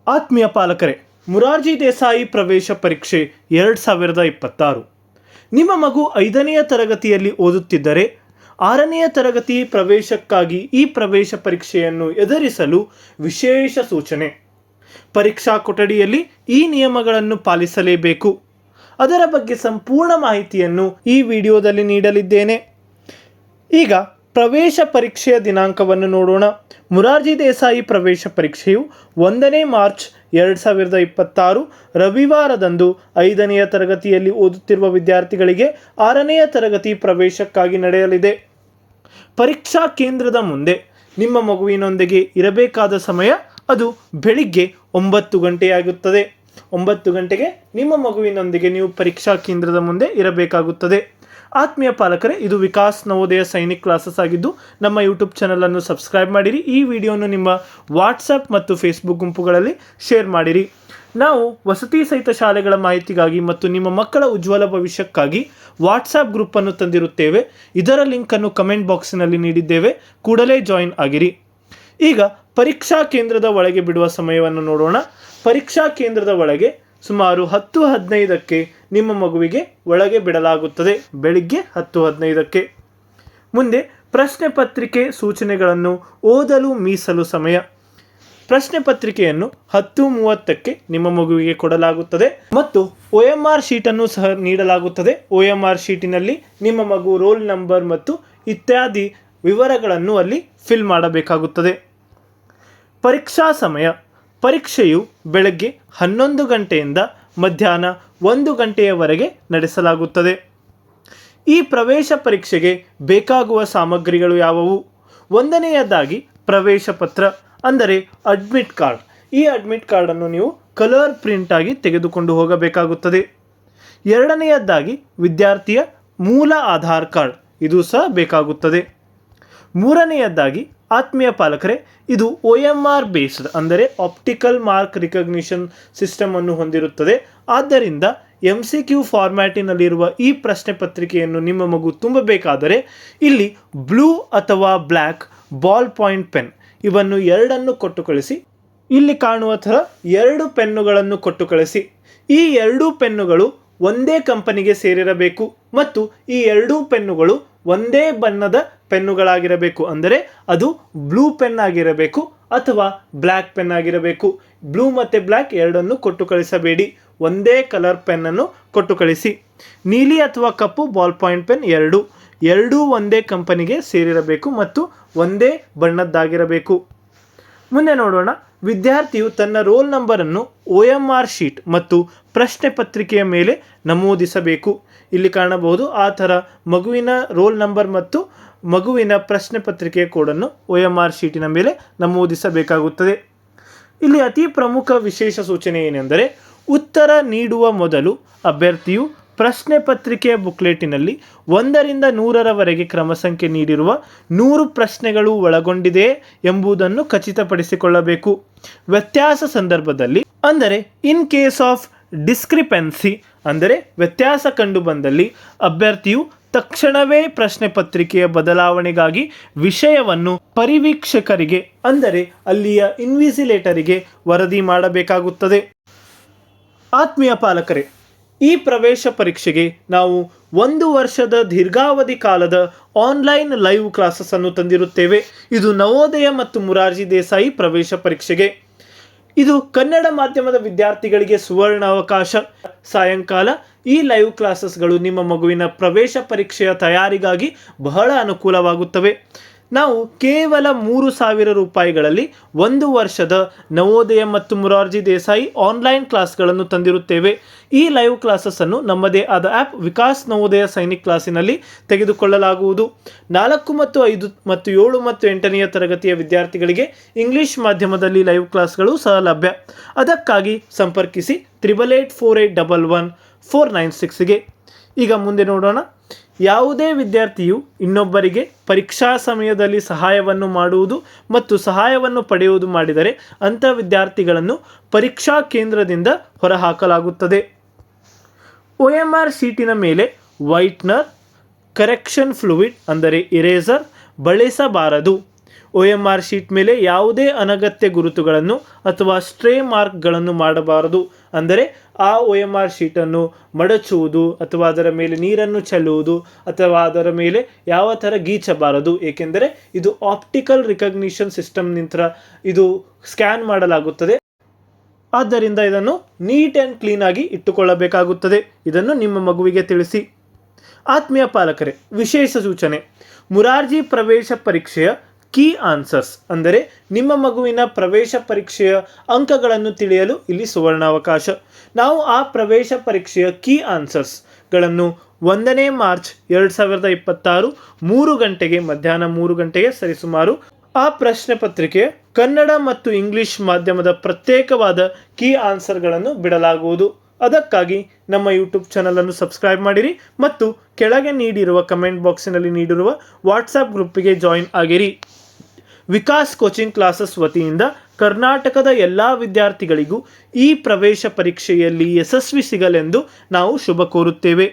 ಆತ್ಮೀಯ ಪಾಲಕರೇ, ಮುರಾರ್ಜಿ ದೇಸಾಯಿ ಪ್ರವೇಶ ಪರೀಕ್ಷೆ 2026. ನಿಮ್ಮ ಮಗು 5ನೆಯ ತರಗತಿಯಲ್ಲಿ ಓದುತ್ತಿದ್ದರೆ 6ನೆಯ ತರಗತಿ ಪ್ರವೇಶಕ್ಕಾಗಿ ಈ ಪ್ರವೇಶ ಪರೀಕ್ಷೆಯನ್ನು ಎದುರಿಸಲು ವಿಶೇಷ ಸೂಚನೆ. ಪರೀಕ್ಷಾ ಕೊಠಡಿಯಲ್ಲಿ ಈ ನಿಯಮಗಳನ್ನು ಪಾಲಿಸಲೇಬೇಕು. ಅದರ ಬಗ್ಗೆ ಸಂಪೂರ್ಣ ಮಾಹಿತಿಯನ್ನು ಈ ವಿಡಿಯೋದಲ್ಲಿ ನೀಡಲಿದ್ದೇನೆ. ಈಗ ಪ್ರವೇಶ ಪರೀಕ್ಷೆಯ ದಿನಾಂಕವನ್ನು ನೋಡೋಣ. ಮುರಾರ್ಜಿ ದೇಸಾಯಿ ಪ್ರವೇಶ ಪರೀಕ್ಷೆಯು 1ನೇ ಮಾರ್ಚ್ 2026 ರವಿವಾರದಂದು 5ನೆಯ ತರಗತಿಯಲ್ಲಿ ಓದುತ್ತಿರುವ ವಿದ್ಯಾರ್ಥಿಗಳಿಗೆ 6ನೆಯ ತರಗತಿ ಪ್ರವೇಶಕ್ಕಾಗಿ ನಡೆಯಲಿದೆ. ಪರೀಕ್ಷಾ ಕೇಂದ್ರದ ಮುಂದೆ ನಿಮ್ಮ ಮಗುವಿನೊಂದಿಗೆ ಇರಬೇಕಾದ ಸಮಯ ಅದು ಬೆಳಿಗ್ಗೆ 9 ಗಂಟೆಯಾಗುತ್ತದೆ. 9 ಗಂಟೆಗೆ ನಿಮ್ಮ ಮಗುವಿನೊಂದಿಗೆ ನೀವು ಪರೀಕ್ಷಾ ಕೇಂದ್ರದ ಮುಂದೆ ಇರಬೇಕಾಗುತ್ತದೆ. ಆತ್ಮೀಯ ಪಾಲಕರೇ, ಇದು ವಿಕಾಸ್ ನವೋದಯ ಸೈನಿಕ್ ಕ್ಲಾಸಸ್ ಆಗಿದ್ದು ನಮ್ಮ ಯೂಟ್ಯೂಬ್ ಚಾನಲನ್ನು ಸಬ್ಸ್ಕ್ರೈಬ್ ಮಾಡಿರಿ. ಈ ವಿಡಿಯೋನು ನಿಮ್ಮ ವಾಟ್ಸಪ್ ಮತ್ತು ಫೇಸ್ಬುಕ್ ಗುಂಪುಗಳಲ್ಲಿ ಶೇರ್ ಮಾಡಿರಿ. ನಾವು ವಸತಿ ಸಹಿತ ಶಾಲೆಗಳ ಮಾಹಿತಿಗಾಗಿ ಮತ್ತು ನಿಮ್ಮ ಮಕ್ಕಳ ಉಜ್ವಲ ಭವಿಷ್ಯಕ್ಕಾಗಿ ವಾಟ್ಸಪ್ ಗ್ರೂಪನ್ನು ತಂದಿರುತ್ತೇವೆ. ಇದರ ಲಿಂಕನ್ನು ಕಮೆಂಟ್ ಬಾಕ್ಸಿನಲ್ಲಿ ನೀಡಿದ್ದೇವೆ. ಕೂಡಲೇ ಜಾಯಿನ್ ಆಗಿರಿ. ಈಗ ಪರೀಕ್ಷಾ ಕೇಂದ್ರದ ಒಳಗೆ ಬಿಡುವ ಸಮಯವನ್ನು ನೋಡೋಣ. ಪರೀಕ್ಷಾ ಕೇಂದ್ರದ ಒಳಗೆ ಸುಮಾರು 10:15ಕ್ಕೆ ನಿಮ್ಮ ಮಗುವಿಗೆ ಒಳಗೆ ಬಿಡಲಾಗುತ್ತದೆ. ಬೆಳಿಗ್ಗೆ 10:15ಕ್ಕೆ. ಮುಂದೆ ಪ್ರಶ್ನೆ ಪತ್ರಿಕೆ ಸೂಚನೆಗಳನ್ನು ಓದಲು ಮೀಸಲು ಸಮಯ. ಪ್ರಶ್ನೆ ಪತ್ರಿಕೆಯನ್ನು 10:30ಕ್ಕೆ ನಿಮ್ಮ ಮಗುವಿಗೆ ಕೊಡಲಾಗುತ್ತದೆ ಮತ್ತು OMR ಶೀಟನ್ನು ಸಹ ನೀಡಲಾಗುತ್ತದೆ. OMR ಶೀಟಿನಲ್ಲಿ ನಿಮ್ಮ ಮಗು ರೋಲ್ ನಂಬರ್ ಮತ್ತು ಇತ್ಯಾದಿ ವಿವರಗಳನ್ನು ಅಲ್ಲಿ ಫಿಲ್ ಮಾಡಬೇಕಾಗುತ್ತದೆ. ಪರೀಕ್ಷಾ ಸಮಯ. ಪರೀಕ್ಷೆಯು ಬೆಳಗ್ಗೆ 11 ಗಂಟೆಯಿಂದ ಮಧ್ಯಾಹ್ನ 1 ಗಂಟೆಯವರೆಗೆ ನಡೆಸಲಾಗುತ್ತದೆ. ಈ ಪ್ರವೇಶ ಪರೀಕ್ಷೆಗೆ ಬೇಕಾಗುವ ಸಾಮಗ್ರಿಗಳು ಯಾವುವು? 1ನೇಯದಾಗಿ ಪ್ರವೇಶ ಪತ್ರ ಅಂದರೆ ಅಡ್ಮಿಟ್ ಕಾರ್ಡ್. ಈ ಅಡ್ಮಿಟ್ ಕಾರ್ಡನ್ನು ನೀವು ಕಲರ್ ಪ್ರಿಂಟ್ ಆಗಿ ತೆಗೆದುಕೊಂಡು ಹೋಗಬೇಕಾಗುತ್ತದೆ. 2ನೇಯದಾಗಿ ವಿದ್ಯಾರ್ಥಿಯ ಮೂಲ ಆಧಾರ್ ಕಾರ್ಡ್, ಇದು ಸಹ ಬೇಕಾಗುತ್ತದೆ. 3ನೇಯದಾಗಿ ಆತ್ಮೀಯ ಪಾಲಕರೇ, ಇದು OMR ಬೇಸ್ಡ್ ಅಂದರೆ ಆಪ್ಟಿಕಲ್ ಮಾರ್ಕ್ ರಿಕಗ್ನಿಷನ್ ಸಿಸ್ಟಮ್ ಅನ್ನು ಹೊಂದಿರುತ್ತದೆ. ಆದ್ದರಿಂದ MCQ ಫಾರ್ಮ್ಯಾಟಿನಲ್ಲಿರುವ ಈ ಪ್ರಶ್ನೆ ಪತ್ರಿಕೆಯನ್ನು ನಿಮ್ಮ ಮಗು ತುಂಬಬೇಕಾದರೆ ಇಲ್ಲಿ ಬ್ಲೂ ಅಥವಾ ಬ್ಲ್ಯಾಕ್ ಬಾಲ್ ಪಾಯಿಂಟ್ ಪೆನ್ ಇವನ್ನು ಎರಡನ್ನು ಕೊಟ್ಟು ಕಳಿಸಿ. ಇಲ್ಲಿ ಕಾಣುವ ಥರ 2 ಪೆನ್ನುಗಳನ್ನು ಕೊಟ್ಟು ಕಳಿಸಿ. ಈ 2 ಪೆನ್ನುಗಳು ಒಂದೇ ಕಂಪನಿಗೆ ಸೇರಿರಬೇಕು ಮತ್ತು ಈ 2 ಪೆನ್ನುಗಳು ಒಂದೇ ಬಣ್ಣದ ಪೆನ್ನುಗಳಾಗಿರಬೇಕು. ಅಂದರೆ ಅದು ಬ್ಲೂ ಪೆನ್ ಆಗಿರಬೇಕು ಅಥವಾ ಬ್ಲ್ಯಾಕ್ ಪೆನ್ ಆಗಿರಬೇಕು. ಬ್ಲೂ ಮತ್ತು ಬ್ಲ್ಯಾಕ್ ಎರಡನ್ನು ಕೊಟ್ಟು ಕಳಿಸಬೇಡಿ. ಒಂದೇ ಕಲರ್ ಪೆನ್ನನ್ನು ಕೊಟ್ಟು ಕಳಿಸಿ. ನೀಲಿ ಅಥವಾ ಕಪ್ಪು ಬಾಲ್ ಪಾಯಿಂಟ್ ಪೆನ್ ಎರಡೂ ಒಂದೇ ಕಂಪನಿಗೆ ಸೇರಿರಬೇಕು ಮತ್ತು ಒಂದೇ ಬಣ್ಣದ್ದಾಗಿರಬೇಕು. ಮುಂದೆ ನೋಡೋಣ. ವಿದ್ಯಾರ್ಥಿಯು ತನ್ನ ರೋಲ್ ನಂಬರನ್ನು OMR ಶೀಟ್ ಮತ್ತು ಪ್ರಶ್ನೆ ಪತ್ರಿಕೆಯ ಮೇಲೆ ನಮೂದಿಸಬೇಕು. ಇಲ್ಲಿ ಕಾಣಬಹುದು ಆ ಥರ ಮಗುವಿನ ರೋಲ್ ನಂಬರ್ ಮತ್ತು ಮಗುವಿನ ಪ್ರಶ್ನೆ ಪತ್ರಿಕೆಯ ಕೋಡನ್ನು OMR ಶೀಟಿನ ಮೇಲೆ ನಮೂದಿಸಬೇಕಾಗುತ್ತದೆ. ಇಲ್ಲಿ ಅತಿ ಪ್ರಮುಖ ವಿಶೇಷ ಸೂಚನೆ ಏನೆಂದರೆ, ಉತ್ತರ ನೀಡುವ ಮೊದಲು ಅಭ್ಯರ್ಥಿಯು ಪ್ರಶ್ನೆ ಪತ್ರಿಕೆಯ ಬುಕ್ಲೆಟಿನಲ್ಲಿ 1ರಿಂದ 100ರವರೆಗೆ ಕ್ರಮ ಸಂಖ್ಯೆ ನೀಡಿರುವ 100 ಪ್ರಶ್ನೆಗಳು ಒಳಗೊಂಡಿದೆಯೇ ಎಂಬುದನ್ನು ಖಚಿತಪಡಿಸಿಕೊಳ್ಳಬೇಕು. ವ್ಯತ್ಯಾಸ ಸಂದರ್ಭದಲ್ಲಿ ಅಂದರೆ ಇನ್ ಕೇಸ್ ಆಫ್ ಡಿಸ್ಕ್ರಿಪೆನ್ಸಿ ಅಂದರೆ ವ್ಯತ್ಯಾಸ ಕಂಡು ಬಂದಲ್ಲಿ ಅಭ್ಯರ್ಥಿಯು ತಕ್ಷಣವೇ ಪ್ರಶ್ನೆ ಪತ್ರಿಕೆಯ ಬದಲಾವಣೆಗಾಗಿ ವಿಷಯವನ್ನು ಪರಿವೀಕ್ಷಕರಿಗೆ ಅಂದರೆ ಅಲ್ಲಿಯ ಇನ್ವಿಜಿಲೇಟರಿಗೆ ವರದಿ ಮಾಡಬೇಕಾಗುತ್ತದೆ. ಆತ್ಮೀಯ ಪಾಲಕರೇ, ಈ ಪ್ರವೇಶ ಪರೀಕ್ಷೆಗೆ ನಾವು 1 ವರ್ಷದ ದೀರ್ಘಾವಧಿ ಕಾಲದ ಆನ್ಲೈನ್ ಲೈವ್ ಕ್ಲಾಸಸ್ ಅನ್ನು ತಂದಿರುತ್ತೇವೆ. ಇದು ನವೋದಯ ಮತ್ತು ಮುರಾರ್ಜಿ ದೇಸಾಯಿ ಪ್ರವೇಶ ಪರೀಕ್ಷೆಗೆ. ಇದು ಕನ್ನಡ ಮಾಧ್ಯಮದ ವಿದ್ಯಾರ್ಥಿಗಳಿಗೆ ಸುವರ್ಣ ಅವಕಾಶ. ಸಾಯಂಕಾಲ ಈ ಲೈವ್ ಕ್ಲಾಸಸ್ಗಳು ನಿಮ್ಮ ಮಗುವಿನ ಪ್ರವೇಶ ಪರೀಕ್ಷೆಯ ತಯಾರಿಗಾಗಿ ಬಹಳ ಅನುಕೂಲವಾಗುತ್ತವೆ. ನಾವು ಕೇವಲ 3,000 ರೂಪಾಯಿಗಳಲ್ಲಿ 1 ವರ್ಷದ ನವೋದಯ ಮತ್ತು ಮುರಾರ್ಜಿ ದೇಸಾಯಿ ಆನ್ಲೈನ್ ಕ್ಲಾಸ್ಗಳನ್ನು ತಂದಿರುತ್ತೇವೆ. ಈ ಲೈವ್ ಕ್ಲಾಸಸ್ಸನ್ನು ನಮ್ಮದೇ ಆದ ಆ್ಯಪ್ ವಿಕಾಸ್ ನವೋದಯ ಸೈನಿಕ್ ಕ್ಲಾಸಿನಲ್ಲಿ ತೆಗೆದುಕೊಳ್ಳಲಾಗುವುದು. 4 ಮತ್ತು 5 ಮತ್ತು 7 ಮತ್ತು 8ನೆಯ ತರಗತಿಯ ವಿದ್ಯಾರ್ಥಿಗಳಿಗೆ ಇಂಗ್ಲಿಷ್ ಮಾಧ್ಯಮದಲ್ಲಿ ಲೈವ್ ಕ್ಲಾಸ್ಗಳು ಸಹ ಲಭ್ಯ. ಅದಕ್ಕಾಗಿ ಸಂಪರ್ಕಿಸಿ 8848111496ಗೆ. ಈಗ ಮುಂದೆ ನೋಡೋಣ. ಯಾವುದೇ ವಿದ್ಯಾರ್ಥಿಯು ಇನ್ನೊಬ್ಬರಿಗೆ ಪರೀಕ್ಷಾ ಸಮಯದಲ್ಲಿ ಸಹಾಯವನ್ನು ಮಾಡುವುದು ಮತ್ತು ಸಹಾಯವನ್ನು ಪಡೆಯುವುದು ಮಾಡಿದರೆ ಅಂಥ ವಿದ್ಯಾರ್ಥಿಗಳನ್ನು ಪರೀಕ್ಷಾ ಕೇಂದ್ರದಿಂದ ಹೊರಹಾಕಲಾಗುತ್ತದೆ. OMR ಶೀಟಿನ ಮೇಲೆ ವೈಟ್ನರ್, ಕರೆಕ್ಷನ್ ಫ್ಲೂಯಿಡ್ ಅಂದರೆ ಇರೇಸರ್ ಬಳಸಬಾರದು. OMR ಶೀಟ್ ಮೇಲೆ ಯಾವುದೇ ಅನಗತ್ಯ ಗುರುತುಗಳನ್ನು ಅಥವಾ ಸ್ಟ್ರೇ ಮಾರ್ಕ್ಗಳನ್ನು ಮಾಡಬಾರದು. ಅಂದರೆ ಆ OMR ಶೀಟನ್ನು ಮಡಚುವುದು ಅಥವಾ ಅದರ ಮೇಲೆ ನೀರನ್ನು ಚೆಲ್ಲುವುದು ಅಥವಾ ಅದರ ಮೇಲೆ ಯಾವ ಥರ ಗೀಚಬಾರದು. ಏಕೆಂದರೆ ಇದು ಆಪ್ಟಿಕಲ್ ರಿಕಗ್ನಿಷನ್ ಸಿಸ್ಟಮ್ನಿಂದ ಇದು ಸ್ಕ್ಯಾನ್ ಮಾಡಲಾಗುತ್ತದೆ. ಆದ್ದರಿಂದ ಇದನ್ನು ನೀಟ್ ಆ್ಯಂಡ್ ಕ್ಲೀನ್ ಆಗಿ ಇಟ್ಟುಕೊಳ್ಳಬೇಕಾಗುತ್ತದೆ. ಇದನ್ನು ನಿಮ್ಮ ಮಗುವಿಗೆ ತಿಳಿಸಿ. ಆತ್ಮೀಯ ಪಾಲಕರೇ, ವಿಶೇಷ ಸೂಚನೆ: ಮುರಾರ್ಜಿ ಪ್ರವೇಶ ಪರೀಕ್ಷೆಯ ಕೀ ಆನ್ಸರ್ಸ್ ಅಂದರೆ ನಿಮ್ಮ ಮಗುವಿನ ಪ್ರವೇಶ ಪರೀಕ್ಷೆಯ ಅಂಕಗಳನ್ನು ತಿಳಿಯಲು ಇಲ್ಲಿ ಸುವರ್ಣಾವಕಾಶ. ನಾವು ಆ ಪ್ರವೇಶ ಪರೀಕ್ಷೆಯ ಕೀ ಆನ್ಸರ್ಸ್ಗಳನ್ನು 1ನೇ ಮಾರ್ಚ್ 2026 3 ಗಂಟೆಗೆ ಮಧ್ಯಾಹ್ನ 3 ಗಂಟೆಗೆ ಸರಿಸುಮಾರು ಆ ಪ್ರಶ್ನೆ ಪತ್ರಿಕೆಯ ಕನ್ನಡ ಮತ್ತು ಇಂಗ್ಲಿಷ್ ಮಾಧ್ಯಮದ ಪ್ರತ್ಯೇಕವಾದ ಕೀ ಆನ್ಸರ್ಗಳನ್ನು ಬಿಡಲಾಗುವುದು. ಅದಕ್ಕಾಗಿ ನಮ್ಮ ಯೂಟ್ಯೂಬ್ ಚಾನಲನ್ನು ಸಬ್ಸ್ಕ್ರೈಬ್ ಮಾಡಿರಿ ಮತ್ತು ಕೆಳಗೆ ನೀಡಿರುವ ಕಮೆಂಟ್ ಬಾಕ್ಸಿನಲ್ಲಿ ನೀಡಿರುವ ವಾಟ್ಸಪ್ ಗ್ರೂಪಿಗೆ ಜಾಯಿನ್ ಆಗಿರಿ. ವಿಕಾಸ್ ಕೋಚಿಂಗ್ ಕ್ಲಾಸಸ್ ವತಿಯಿಂದ ಕರ್ನಾಟಕದ ಎಲ್ಲ ವಿದ್ಯಾರ್ಥಿಗಳಿಗೂ ಈ ಪ್ರವೇಶ ಪರೀಕ್ಷೆಯಲ್ಲಿ ಯಶಸ್ವಿ ಸಿಗಲೆಂದು ನಾವು ಶುಭ ಕೋರುತ್ತೇವೆ.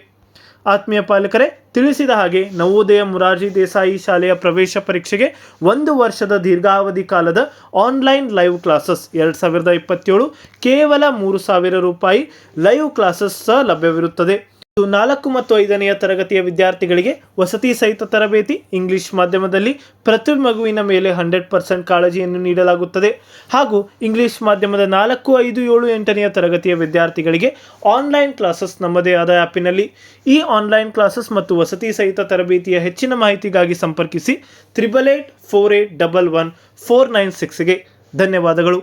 ಆತ್ಮೀಯ ಪಾಲಕರೇ, ತಿಳಿಸಿದ ಹಾಗೆ ನವೋದಯ ಮುರಾರ್ಜಿ ದೇಸಾಯಿ ಶಾಲೆಯ ಪ್ರವೇಶ ಪರೀಕ್ಷೆಗೆ 1 ವರ್ಷದ ದೀರ್ಘಾವಧಿ ಕಾಲದ ಆನ್ಲೈನ್ ಲೈವ್ ಕ್ಲಾಸಸ್ 2027 ಕೇವಲ 3,000 ರೂಪಾಯಿ ಲೈವ್ ಕ್ಲಾಸಸ್ ಸಹ ಲಭ್ಯವಿರುತ್ತದೆ. 4 ಮತ್ತು 5ನೆಯ ತರಗತಿಯ ವಿದ್ಯಾರ್ಥಿಗಳಿಗೆ ವಸತಿ ಸಹಿತ ತರಬೇತಿ, ಇಂಗ್ಲಿಷ್ ಮಾಧ್ಯಮದಲ್ಲಿ ಪ್ರತಿ ಮಗುವಿನ ಮೇಲೆ 100% ಕಾಳಜಿಯನ್ನು ನೀಡಲಾಗುತ್ತದೆ. ಹಾಗೂ ಇಂಗ್ಲಿಷ್ ಮಾಧ್ಯಮದ 4, 5, 7, 8ನೆಯ ತರಗತಿಯ ವಿದ್ಯಾರ್ಥಿಗಳಿಗೆ ಆನ್ಲೈನ್ ಕ್ಲಾಸಸ್ ನಮ್ಮದೇ ಆದ ಆ್ಯಪಿನಲ್ಲಿ. ಈ ಆನ್ಲೈನ್ ಕ್ಲಾಸಸ್ ಮತ್ತು ವಸತಿ ಸಹಿತ ತರಬೇತಿಯ ಹೆಚ್ಚಿನ ಮಾಹಿತಿಗಾಗಿ ಸಂಪರ್ಕಿಸಿ 8884811496ಗೆ. ಧನ್ಯವಾದಗಳು.